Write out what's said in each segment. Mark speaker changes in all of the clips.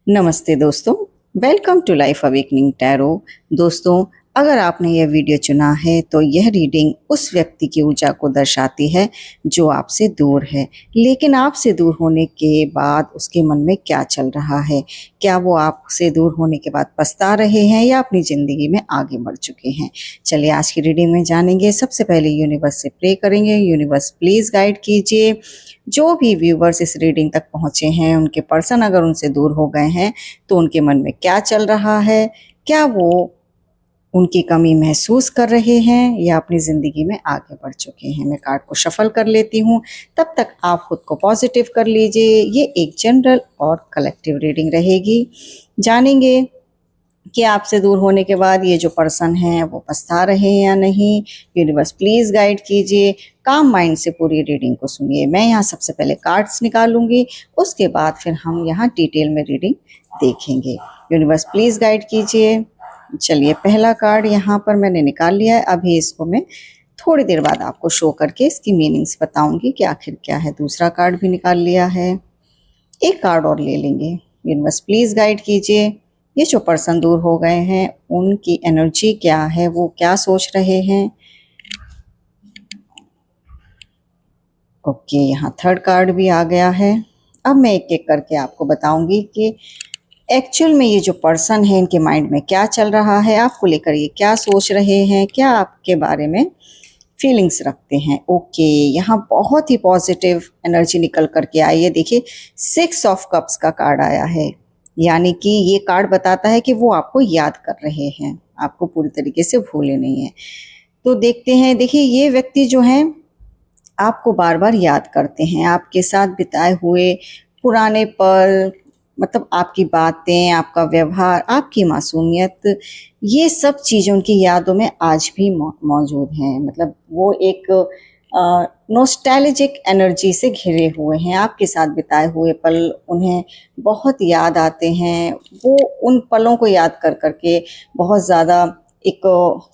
Speaker 1: नमस्ते दोस्तों, welcome to life awakening tarot. दोस्तों, अगर आपने यह वीडियो चुना है तो यह रीडिंग उस व्यक्ति की ऊर्जा को दर्शाती है जो आपसे दूर है, लेकिन आपसे दूर होने के बाद उसके मन में क्या चल रहा है। क्या वो आपसे दूर होने के बाद पछता रहे हैं या अपनी ज़िंदगी में आगे बढ़ चुके हैं। चलिए आज की रीडिंग में जानेंगे। सबसे पहले यूनिवर्स से प्रे करेंगे। यूनिवर्स प्लीज़ गाइड कीजिए जो भी व्यूवर्स इस रीडिंग तक पहुँचे हैं, उनके पर्सन अगर उनसे दूर हो गए हैं तो उनके मन में क्या चल रहा है, क्या वो उनकी कमी महसूस कर रहे हैं या अपनी ज़िंदगी में आगे बढ़ चुके हैं। मैं कार्ड को शफल कर लेती हूँ, तब तक आप खुद को पॉजिटिव कर लीजिए। ये एक जनरल और कलेक्टिव रीडिंग रहेगी। जानेंगे कि आपसे दूर होने के बाद ये जो पर्सन है वो पछता रहे हैं या नहीं। यूनिवर्स प्लीज़ गाइड कीजिए। काम माइंड से पूरी रीडिंग को सुनिए। मैं यहाँ सबसे पहले कार्ड्स निकालूंगी, उसके बाद फिर हम यहाँ डिटेल में रीडिंग देखेंगे। यूनिवर्स प्लीज़ गाइड कीजिए। चलिए, पहला कार्ड यहाँ पर मैंने निकाल लिया है। अभी इसको मैं थोड़ी देर बाद आपको शो करके इसकी मीनिंग्स बताऊंगी कि आखिर क्या है। दूसरा कार्ड भी निकाल लिया है। एक कार्ड और ले लेंगे। यूनिवर्स प्लीज़ गाइड कीजिए। ये जो पर्सन दूर हो गए हैं उनकी एनर्जी क्या है, वो क्या सोच रहे हैं। ओके, यहाँ थर्ड कार्ड भी आ गया है। अब मैं एक एक करके आपको बताऊंगी कि एक्चुअल में ये जो पर्सन है इनके माइंड में क्या चल रहा है, आपको लेकर ये क्या सोच रहे हैं, क्या आपके बारे में फीलिंग्स रखते हैं। ओके, यहाँ बहुत ही पॉजिटिव एनर्जी निकल करके आई है। देखिए, 6 ऑफ कप्स का कार्ड आया है, यानी कि ये कार्ड बताता है कि वो आपको याद कर रहे हैं, आपको पूरी तरीके से भूले नहीं हैं। तो देखते हैं। देखिए, ये व्यक्ति जो हैं आपको बार बार याद करते हैं, आपके साथ बिताए हुए पुराने पल, मतलब आपकी बातें, आपका व्यवहार, आपकी मासूमियत, ये सब चीज़ें उनकी यादों में आज भी मौजूद हैं। मतलब वो एक नॉस्टैल्जिक एनर्जी से घिरे हुए हैं। आपके साथ बिताए हुए पल उन्हें बहुत याद आते हैं। वो उन पलों को याद कर करके बहुत ज़्यादा एक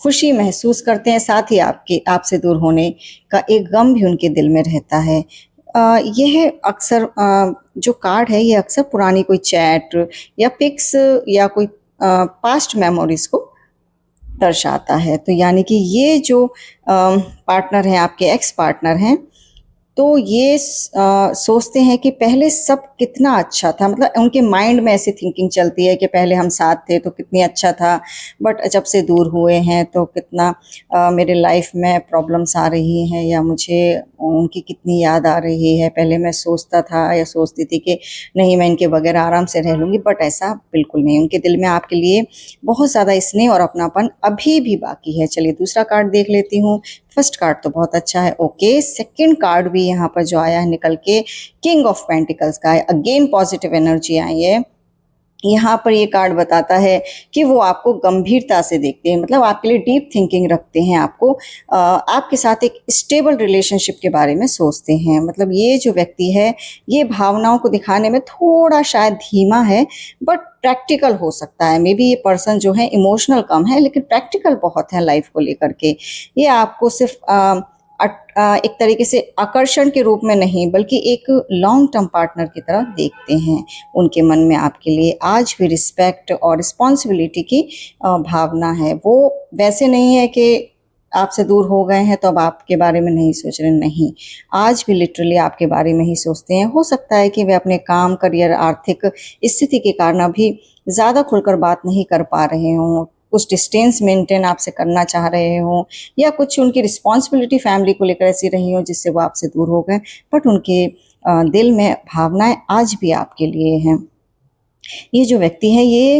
Speaker 1: खुशी महसूस करते हैं। साथ ही आपसे दूर होने का एक गम भी उनके दिल में रहता है। यह अक्सर जो कार्ड है ये अक्सर पुरानी कोई चैट या पिक्स या कोई पास्ट मेमोरीज को दर्शाता है। तो यानी कि ये जो पार्टनर हैं, आपके एक्स पार्टनर हैं, तो ये सोचते हैं कि पहले सब कितना अच्छा था। मतलब उनके माइंड में ऐसी थिंकिंग चलती है कि पहले हम साथ थे तो कितनी अच्छा था, बट जब से दूर हुए हैं तो कितना मेरे लाइफ में प्रॉब्लम्स आ रही हैं या मुझे उनकी कितनी याद आ रही है। पहले मैं सोचता था या सोचती थी कि नहीं, मैं इनके बगैर आराम से रह लूँगी, बट ऐसा बिल्कुल नहीं। उनके दिल में आपके लिए बहुत ज़्यादा स्नेह और अपनापन अभी भी बाकी है। चलिए दूसरा कार्ड देख लेती हूँ। फर्स्ट कार्ड तो बहुत अच्छा है। ओके, सेकंड कार्ड भी यहाँ पर जो आया है निकल के किंग ऑफ पेंटिकल्स का है। अगेन पॉजिटिव एनर्जी आई है। यहाँ पर ये कार्ड बताता है कि वो आपको गंभीरता से देखते हैं, मतलब आपके लिए डीप थिंकिंग रखते हैं। आपके साथ एक स्टेबल रिलेशनशिप के बारे में सोचते हैं। मतलब ये जो व्यक्ति है ये भावनाओं को दिखाने में थोड़ा शायद धीमा है, बट प्रैक्टिकल हो सकता है। मे बी ये पर्सन जो है इमोशनल कम है लेकिन प्रैक्टिकल बहुत है लाइफ को लेकर के। ये आपको सिर्फ एक तरीके से आकर्षण के रूप में नहीं बल्कि एक लॉन्ग टर्म पार्टनर की तरह देखते हैं। उनके मन में आपके लिए आज भी रिस्पेक्ट और रिस्पॉन्सिबिलिटी की भावना है। वो वैसे नहीं है कि आपसे दूर हो गए हैं तो अब आपके बारे में नहीं सोच रहे, नहीं, आज भी लिटरली आपके बारे में ही सोचते हैं। हो सकता है कि वे अपने काम, करियर, आर्थिक स्थिति के कारण अभी ज़्यादा खुलकर बात नहीं कर पा रहे हों, कुछ डिस्टेंस मेंटेन आपसे करना चाह रहे हों, या कुछ उनकी रिस्पॉन्सिबिलिटी फैमिली को लेकर ऐसी रही हो जिससे वो आपसे दूर हो गए, बट उनके दिल में भावनाएं आज भी आपके लिए हैं। ये जो व्यक्ति है ये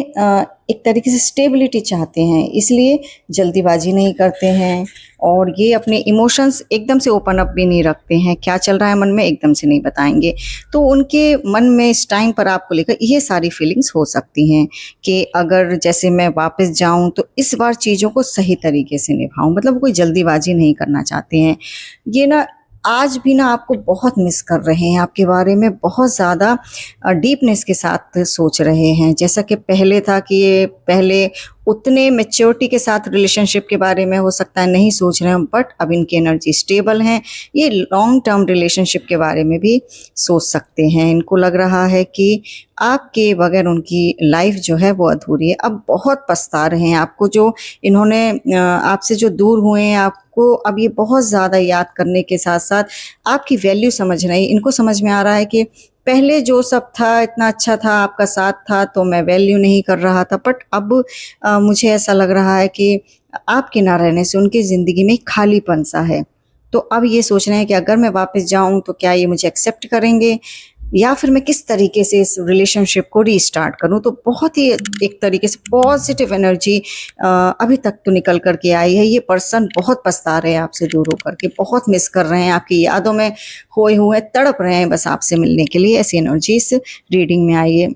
Speaker 1: एक तरीके से स्टेबिलिटी चाहते हैं, इसलिए जल्दीबाजी नहीं करते हैं और ये अपने इमोशंस एकदम से ओपन अप भी नहीं रखते हैं। क्या चल रहा है मन में एकदम से नहीं बताएंगे। तो उनके मन में इस टाइम पर आपको लेकर ये सारी फीलिंग्स हो सकती हैं कि अगर जैसे मैं वापस जाऊं तो इस बार चीज़ों को सही तरीके से निभाऊं। मतलब कोई जल्दीबाजी नहीं करना चाहते हैं। ये ना आज भी ना आपको बहुत मिस कर रहे हैं, आपके बारे में बहुत ज़्यादा डीपनेस के साथ सोच रहे हैं। जैसा कि पहले था कि ये पहले उतने मैच्योरिटी के साथ रिलेशनशिप के बारे में हो सकता है नहीं सोच रहे हैं, बट अब इनकी एनर्जी स्टेबल है, ये लॉन्ग टर्म रिलेशनशिप के बारे में भी सोच सकते हैं। इनको लग रहा है कि आपके बगैर उनकी लाइफ जो है वो अधूरी है। अब बहुत पछता रहे हैं, आपको जो इन्होंने आपसे जो दूर हुए हैं, आपको अब ये बहुत ज़्यादा याद करने के साथ साथ आपकी वैल्यू समझ रहे हैं। इनको समझ में आ रहा है कि पहले जो सब था इतना अच्छा था, आपका साथ था तो मैं वैल्यू नहीं कर रहा था, बट अब मुझे ऐसा लग रहा है कि आपके ना रहने से उनकी ज़िंदगी में एक खालीपन सा है। तो अब ये सोच रहे हैं कि अगर मैं वापस जाऊं तो क्या ये मुझे एक्सेप्ट करेंगे, या फिर मैं किस तरीके से इस रिलेशनशिप को रीस्टार्ट करूं। तो बहुत ही एक तरीके से पॉजिटिव एनर्जी अभी तक तो निकल करके आई है। ये पर्सन बहुत पछता रहे हैं आपसे दूर होकर के, बहुत मिस कर रहे हैं, आपकी यादों में खोए हुए तड़प रहे हैं बस आपसे मिलने के लिए। ऐसी एनर्जी इस रीडिंग में आई है।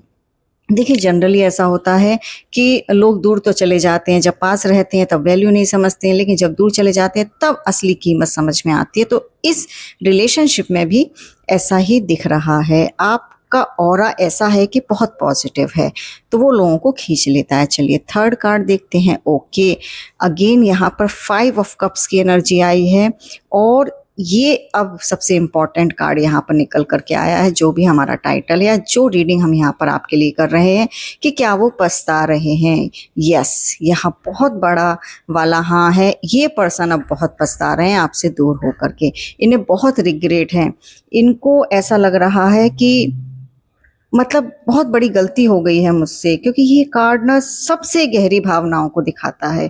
Speaker 1: देखिए जनरली ऐसा होता है कि लोग दूर तो चले जाते हैं, जब पास रहते हैं तब वैल्यू नहीं समझते हैं, लेकिन जब दूर चले जाते हैं तब असली कीमत समझ में आती है। तो इस रिलेशनशिप में भी ऐसा ही दिख रहा है। आपका ऑरा ऐसा है कि बहुत पॉजिटिव है, तो वो लोगों को खींच लेता है। चलिए थर्ड कार्ड देखते हैं। ओके, अगेन यहाँ पर 5 ऑफ कप्स की एनर्जी आई है, और ये अब सबसे इम्पॉर्टेंट कार्ड यहाँ पर निकल करके आया है, जो भी हमारा टाइटल है या जो रीडिंग हम यहाँ पर आपके लिए कर रहे हैं कि क्या वो पछता रहे हैं। यस, यहाँ बहुत बड़ा वाला हाँ है। ये पर्सन अब बहुत पछता रहे हैं आपसे दूर होकर के, इन्हें बहुत रिग्रेट है। इनको ऐसा लग रहा है कि मतलब बहुत बड़ी गलती हो गई है मुझसे, क्योंकि ये कार्ड ना सबसे गहरी भावनाओं को दिखाता है।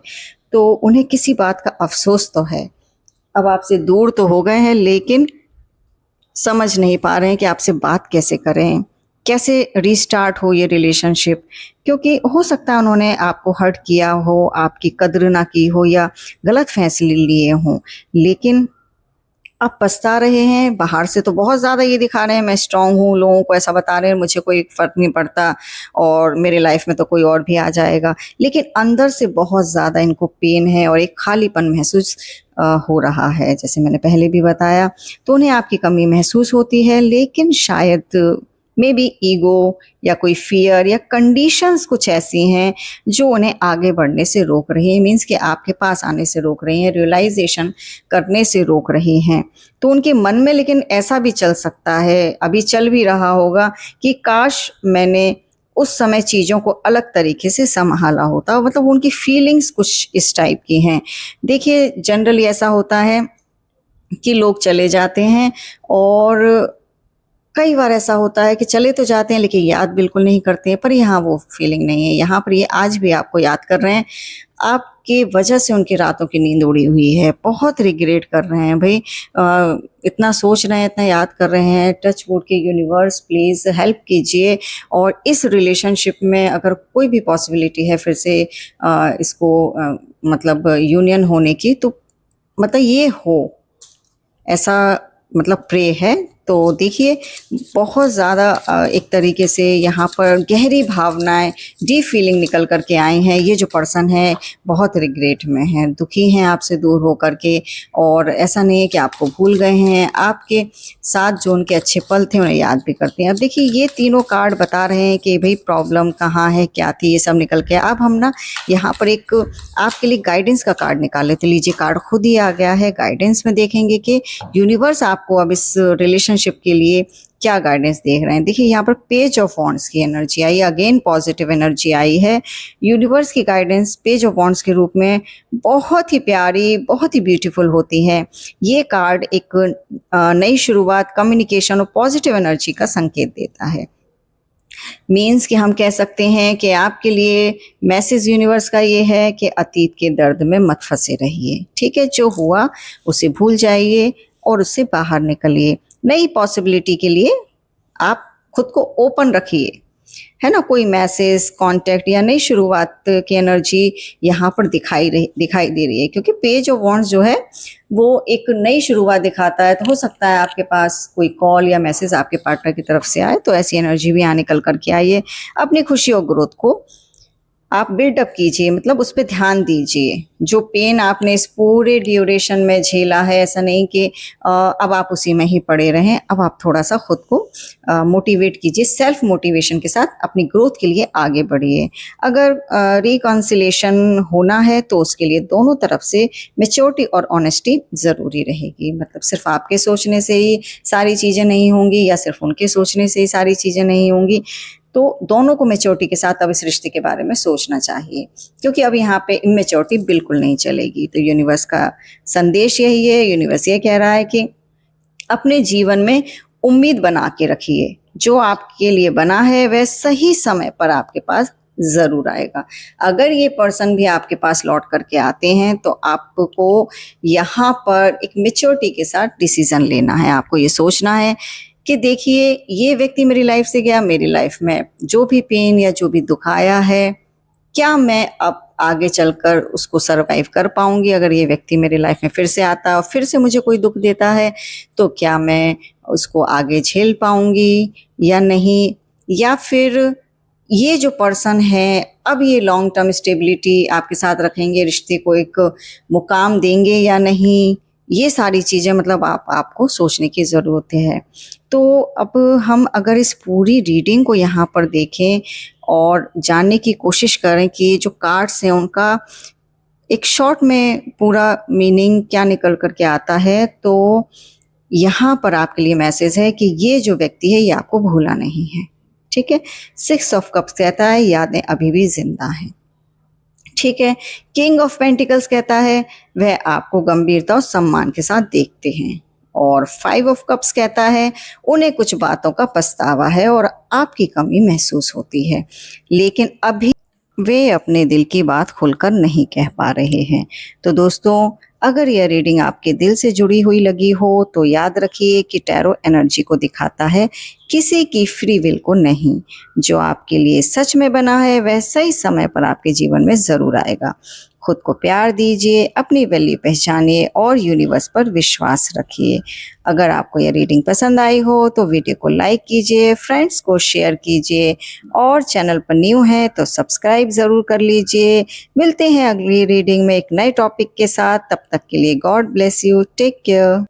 Speaker 1: तो उन्हें किसी बात का अफसोस तो है। अब आपसे दूर तो हो गए हैं, लेकिन समझ नहीं पा रहे हैं कि आपसे बात कैसे करें, कैसे रीस्टार्ट हो ये रिलेशनशिप। क्योंकि हो सकता है उन्होंने आपको हर्ट किया हो, आपकी कद्र ना की हो, या गलत फैसले लिए हों, लेकिन अब पछता रहे हैं। बाहर से तो बहुत ज़्यादा ये दिखा रहे हैं मैं स्ट्रांग हूँ, लोगों को ऐसा बता रहे हैं मुझे कोई फ़र्क नहीं पड़ता और मेरे लाइफ में तो कोई और भी आ जाएगा, लेकिन अंदर से बहुत ज़्यादा इनको पेन है और एक खालीपन महसूस हो रहा है। जैसे मैंने पहले भी बताया, तो उन्हें आपकी कमी महसूस होती है, लेकिन शायद मे बी ईगो या कोई फियर या कंडीशंस कुछ ऐसी हैं जो उन्हें आगे बढ़ने से रोक रही हैं, मीन्स कि आपके पास आने से रोक रही हैं, रियलाइजेशन करने से रोक रही हैं। तो उनके मन में लेकिन ऐसा भी चल सकता है, अभी चल भी रहा होगा कि काश मैंने उस समय चीज़ों को अलग तरीके से संभाला होता। मतलब उनकी फीलिंग्स कुछ इस टाइप की हैं। देखिए जनरली ऐसा होता है कि लोग चले जाते हैं, और कई बार ऐसा होता है कि चले तो जाते हैं लेकिन याद बिल्कुल नहीं करते हैं, पर यहाँ वो फीलिंग नहीं है। यहाँ पर ये आज भी आपको याद कर रहे हैं, आपकी वजह से उनकी रातों की नींद उड़ी हुई है, बहुत रिग्रेट कर रहे हैं भाई। इतना सोच रहे हैं, इतना याद कर रहे हैं। टच वुड के यूनिवर्स प्लीज़ हेल्प कीजिए, और इस रिलेशनशिप में अगर कोई भी पॉसिबिलिटी है फिर से इसको मतलब यूनियन होने की, तो मतलब ये हो, ऐसा मतलब प्रे है। तो देखिए बहुत ज़्यादा एक तरीके से यहाँ पर गहरी भावनाएं, डीप फीलिंग निकल करके आई हैं। ये जो पर्सन है बहुत रिग्रेट में है, दुखी हैं आपसे दूर हो करके, और ऐसा नहीं है कि आपको भूल गए हैं, आपके साथ जो उनके अच्छे पल थे उन्हें याद भी करते हैं। अब देखिए ये तीनों कार्ड बता रहे हैं कि भाई प्रॉब्लम कहाँ है, क्या थी, ये सब निकल के। अब हम ना यहाँ पर एक आपके लिए गाइडेंस का कार्ड निकाल लेते। लीजिए कार्ड खुद ही आ गया है। गाइडेंस में देखेंगे कि यूनिवर्स आपको अब इस रिलेशनशिप के लिए क्या गाइडेंस देख रहे हैं। देखिए यहाँ पर पेज ऑफ वॉन्ड्स की एनर्जी आई, अगेन पॉजिटिव एनर्जी आई है। यूनिवर्स की गाइडेंस पेज ऑफ वॉन्ड्स के रूप में बहुत ही प्यारी, बहुत ही ब्यूटीफुल होती है। ये कार्ड एक नई शुरुआत, कम्युनिकेशन और पॉजिटिव एनर्जी का संकेत देता है। मीन्स कि हम कह सकते हैं कि आपके लिए मैसेज यूनिवर्स का ये है कि अतीत के दर्द में मत फंसे रहिए, ठीक है। जो हुआ उसे भूल जाइए और उससे बाहर निकलिए। नई पॉसिबिलिटी के लिए आप खुद को ओपन रखिए, है ना। कोई मैसेज, कांटेक्ट या नई शुरुआत की एनर्जी यहाँ पर दिखाई दे रही है, क्योंकि पेज ऑफ वॉन्ड्स जो है वो एक नई शुरुआत दिखाता है। तो हो सकता है आपके पास कोई कॉल या मैसेज आपके पार्टनर की तरफ से आए, तो ऐसी एनर्जी भी यहाँ निकल करके आई है। अपनी खुशी और ग्रोथ को आप बिल्डअप कीजिए, मतलब उस पे ध्यान दीजिए। जो पेन आपने इस पूरे ड्यूरेशन में झेला है, ऐसा नहीं कि अब आप उसी में ही पड़े रहें। अब आप थोड़ा-सा खुद को मोटिवेट कीजिए, सेल्फ मोटिवेशन के साथ अपनी ग्रोथ के लिए आगे बढ़िए। अगर रिकॉन्सिलिएशन होना है तो उसके लिए दोनों तरफ से मैच्योरिटी और ऑनेस्टी ज़रूरी रहेगी। मतलब सिर्फ़ आपके सोचने से ही सारी चीज़ें नहीं होंगी या सिर्फ़ उनके सोचने से ही सारी चीज़ें नहीं होंगी। तो दोनों को मैच्योरिटी के साथ अब इस रिश्ते के बारे में सोचना चाहिए, क्योंकि अब यहाँ पे इमैच्योरिटी बिल्कुल नहीं चलेगी। तो यूनिवर्स का संदेश यही है, यूनिवर्स ये कह रहा है कि अपने जीवन में उम्मीद बना के रखिए। जो आपके लिए बना है वह सही समय पर आपके पास ज़रूर आएगा। अगर ये पर्सन भी आपके पास लौट करके आते हैं तो आपको यहाँ पर एक मैच्योरिटी के साथ डिसीज़न लेना है। आपको ये सोचना है कि देखिए, ये व्यक्ति मेरी लाइफ से गया, मेरी लाइफ में जो भी पेन या जो भी दुख आया है, क्या मैं अब आगे चलकर उसको सर्वाइव कर पाऊँगी? अगर ये व्यक्ति मेरी लाइफ में फिर से आता है और फिर से मुझे कोई दुख देता है, तो क्या मैं उसको आगे झेल पाऊँगी या नहीं? या फिर ये जो पर्सन है, अब ये लॉन्ग टर्म स्टेबिलिटी आपके साथ रखेंगे, रिश्ते को एक मुकाम देंगे या नहीं? ये सारी चीज़ें मतलब आपको सोचने की ज़रूरत है। तो अब हम अगर इस पूरी रीडिंग को यहाँ पर देखें और जानने की कोशिश करें कि जो कार्ड्स हैं उनका एक शॉर्ट में पूरा मीनिंग क्या निकल कर के आता है, तो यहाँ पर आपके लिए मैसेज है कि ये जो व्यक्ति है ये आपको भूला नहीं है। ठीक है? 6 ऑफ कप्स कहता है यादें अभी भी ज़िंदा हैं। ठीक है? किंग ऑफ पेंटिकल्स कहता है वह आपको गंभीरता और सम्मान के साथ देखते हैं। और 5 ऑफ कप्स कहता है उन्हें कुछ बातों का पछतावा है और आपकी कमी महसूस होती है, लेकिन अभी वे अपने दिल की बात खुलकर नहीं कह पा रहे हैं। तो दोस्तों, अगर यह रीडिंग आपके दिल से जुड़ी हुई लगी हो तो याद रखिए कि टैरो एनर्जी को दिखाता है, किसी की फ्री विल को नहीं। जो आपके लिए सच में बना है वह सही समय पर आपके जीवन में ज़रूर आएगा। खुद को प्यार दीजिए, अपनी वैल्यू पहचानिए और यूनिवर्स पर विश्वास रखिए। अगर आपको यह रीडिंग पसंद आई हो तो वीडियो को लाइक कीजिए, फ्रेंड्स को शेयर कीजिए और चैनल पर न्यू हैं तो सब्सक्राइब ज़रूर कर लीजिए। मिलते हैं अगली रीडिंग में एक नए टॉपिक के साथ। तब तक के लिए God bless you, take care.